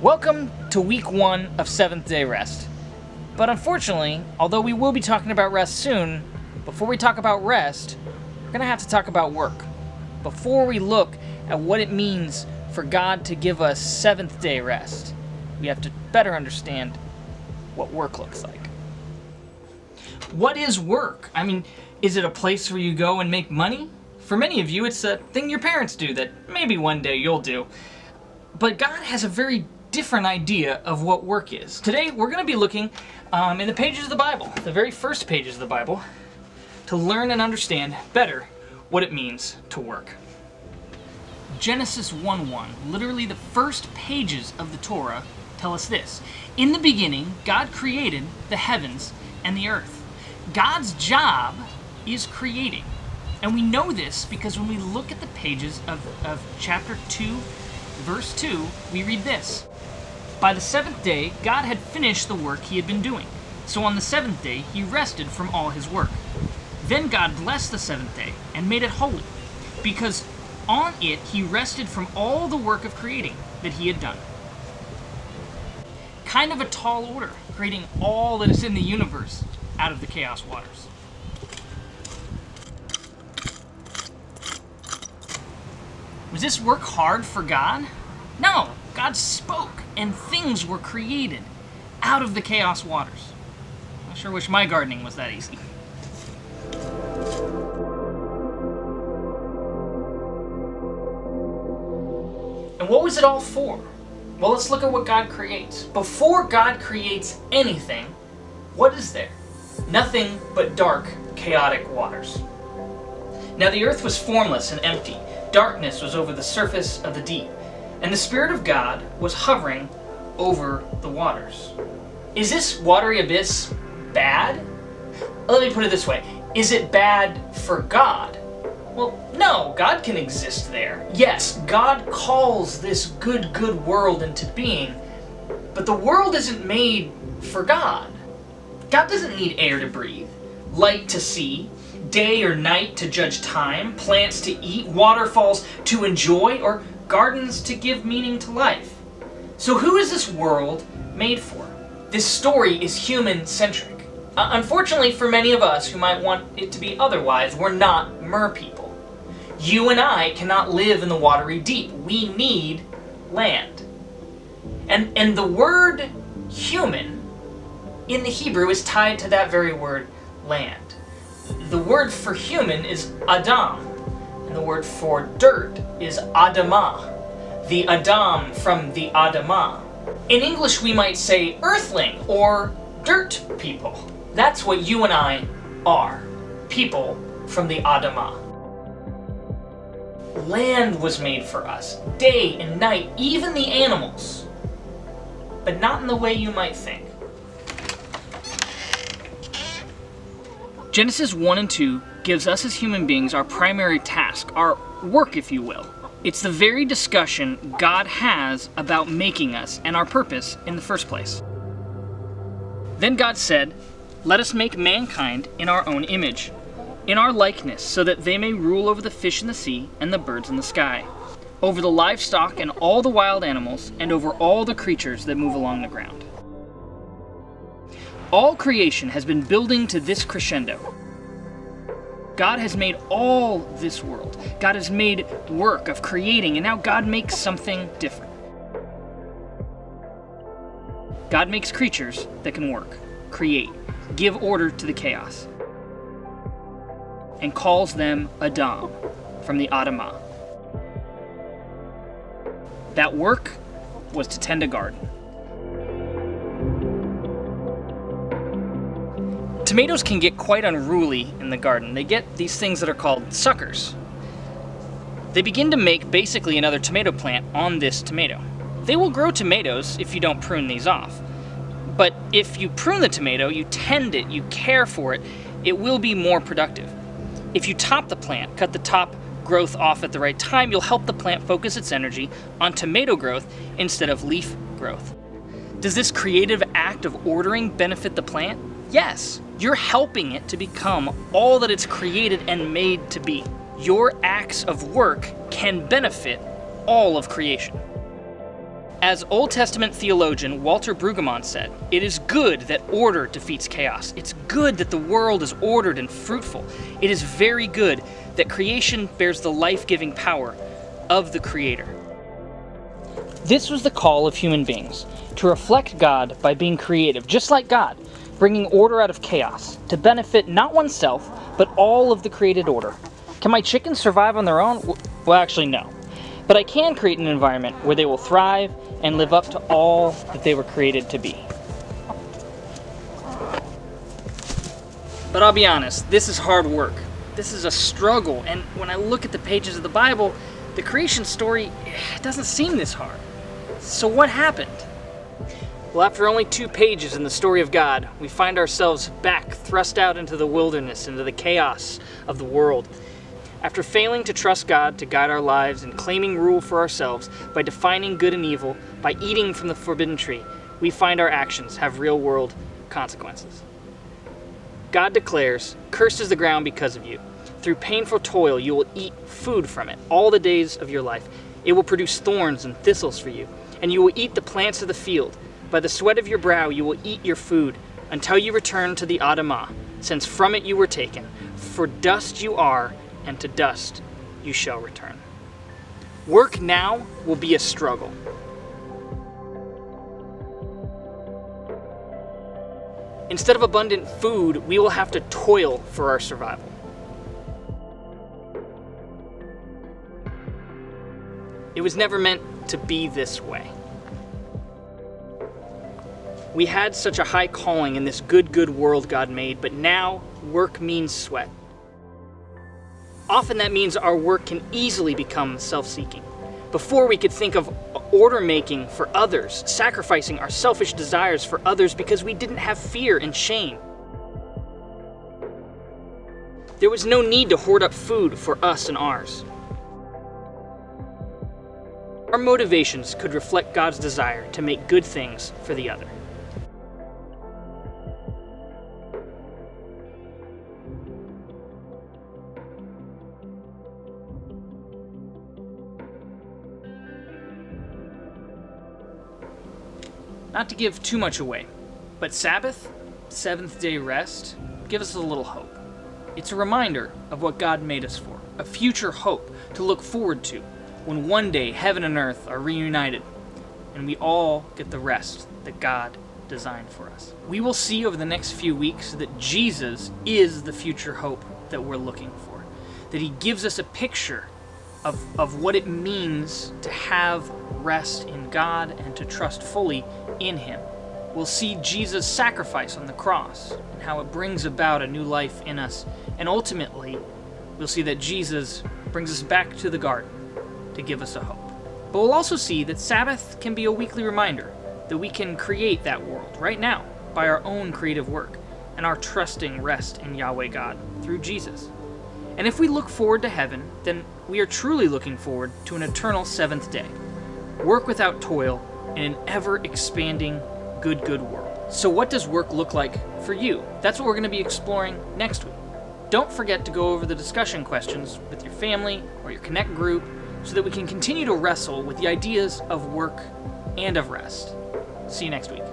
Welcome to week 1 of Seventh Day Rest. But unfortunately, although we will be talking about rest soon, before we talk about rest, we're going to have to talk about work. Before we look at what it means for God to give us seventh day rest, we have to better understand what work looks like. What is work? I mean, is it a place where you go and make money? For many of you, it's a thing your parents do that maybe one day you'll do. But God has a very different idea of what work is. Today, we're going to be looking in the pages of the Bible, the very first pages of the Bible, to learn and understand better what it means to work. Genesis 1:1, literally the first pages of the Torah, tell us this. In the beginning, God created the heavens and the earth. God's job is creating. And we know this because when we look at the pages of chapter 2, verse 2, we read this. By the seventh day, God had finished the work he had been doing. So on the seventh day, he rested from all his work. Then God blessed the seventh day and made it holy, because on it he rested from all the work of creating that he had done. Kind of a tall order, creating all that is in the universe out of the chaos waters. Was this work hard for God? No, God spoke and things were created out of the chaos waters. I sure wish my gardening was that easy. And what was it all for? Well, let's look at what God creates. Before God creates anything, what is there? Nothing but dark, chaotic waters. Now the earth was formless and empty. Darkness was over the surface of the deep, and the Spirit of God was hovering over the waters. Is this watery abyss bad? Let me put it this way. Is it bad for God? Well, no, God can exist there. Yes, God calls this good world into being, but the world isn't made for God. God doesn't need air to breathe, light to see, day or night to judge time, plants to eat, waterfalls to enjoy, or gardens to give meaning to life. So who is this world made for? This story is human-centric. Unfortunately for many of us who might want it to be otherwise, we're not mer people. You and I cannot live in the watery deep. We need land. And the word human in the Hebrew is tied to that very word, land. The word for human is Adam, and the word for dirt is Adamah, the Adam from the Adamah. In English, we might say earthling or dirt people. That's what you and I are, people from the Adamah. Land was made for us, day and night, even the animals, but not in the way you might think. Genesis 1 and 2 gives us as human beings our primary task, our work, if you will. It's the very discussion God has about making us and our purpose in the first place. Then God said, "Let us make mankind in our own image, in our likeness, so that they may rule over the fish in the sea and the birds in the sky, over the livestock and all the wild animals, and over all the creatures that move along the ground." All creation has been building to this crescendo. God has made all this world. God has made work of creating, and now God makes something different. God makes creatures that can work, create, give order to the chaos, and calls them Adam, from the Adamah. That work was to tend a garden. Tomatoes can get quite unruly in the garden. They get these things that are called suckers. They begin to make basically another tomato plant on this tomato. They will grow tomatoes if you don't prune these off. But if you prune the tomato, you tend it, you care for it, it will be more productive. If you top the plant, cut the top growth off at the right time, you'll help the plant focus its energy on tomato growth instead of leaf growth. Does this creative act of ordering benefit the plant? Yes, you're helping it to become all that it's created and made to be. Your acts of work can benefit all of creation. As Old Testament theologian Walter Brueggemann said, it is good that order defeats chaos. It's good that the world is ordered and fruitful. It is very good that creation bears the life-giving power of the Creator. This was the call of human beings, to reflect God by being creative, just like God, bringing order out of chaos, to benefit not oneself, but all of the created order. Can my chickens survive on their own? Well, actually, no. But I can create an environment where they will thrive and live up to all that they were created to be. But I'll be honest, this is hard work. This is a struggle, and when I look at the pages of the Bible, the creation story doesn't seem this hard. So what happened? Well, after only 2 pages in the story of God, we find ourselves back, thrust out into the wilderness, into the chaos of the world. After failing to trust God to guide our lives and claiming rule for ourselves by defining good and evil, by eating from the forbidden tree, we find our actions have real-world consequences. God declares, "Cursed is the ground because of you. Through painful toil you will eat food from it all the days of your life. It will produce thorns and thistles for you, and you will eat the plants of the field. By the sweat of your brow you will eat your food, until you return to the Adamah, since from it you were taken. For dust you are, and to dust you shall return." Work now will be a struggle. Instead of abundant food, we will have to toil for our survival. It was never meant to be this way. We had such a high calling in this good world God made, but now work means sweat. Often that means our work can easily become self-seeking. Before, we could think of order making for others, sacrificing our selfish desires for others because we didn't have fear and shame. There was no need to hoard up food for us and ours. Our motivations could reflect God's desire to make good things for the other. Not to give too much away, but Sabbath, seventh-day rest, give us a little hope. It's a reminder of what God made us for, a future hope to look forward to when one day heaven and earth are reunited and we all get the rest that God designed for us. We will see over the next few weeks that Jesus is the future hope that we're looking for, that he gives us a picture of what it means to have rest in God and to trust fully in him. We'll see Jesus' sacrifice on the cross and how it brings about a new life in us. And ultimately, we'll see that Jesus brings us back to the garden to give us a hope. But we'll also see that Sabbath can be a weekly reminder that we can create that world right now by our own creative work and our trusting rest in Yahweh God through Jesus. And if we look forward to heaven, then we are truly looking forward to an eternal seventh day. Work without toil in an ever-expanding good world. So what does work look like for you? That's what we're going to be exploring next week. Don't forget to go over the discussion questions with your family or your Connect group so that we can continue to wrestle with the ideas of work and of rest. See you next week.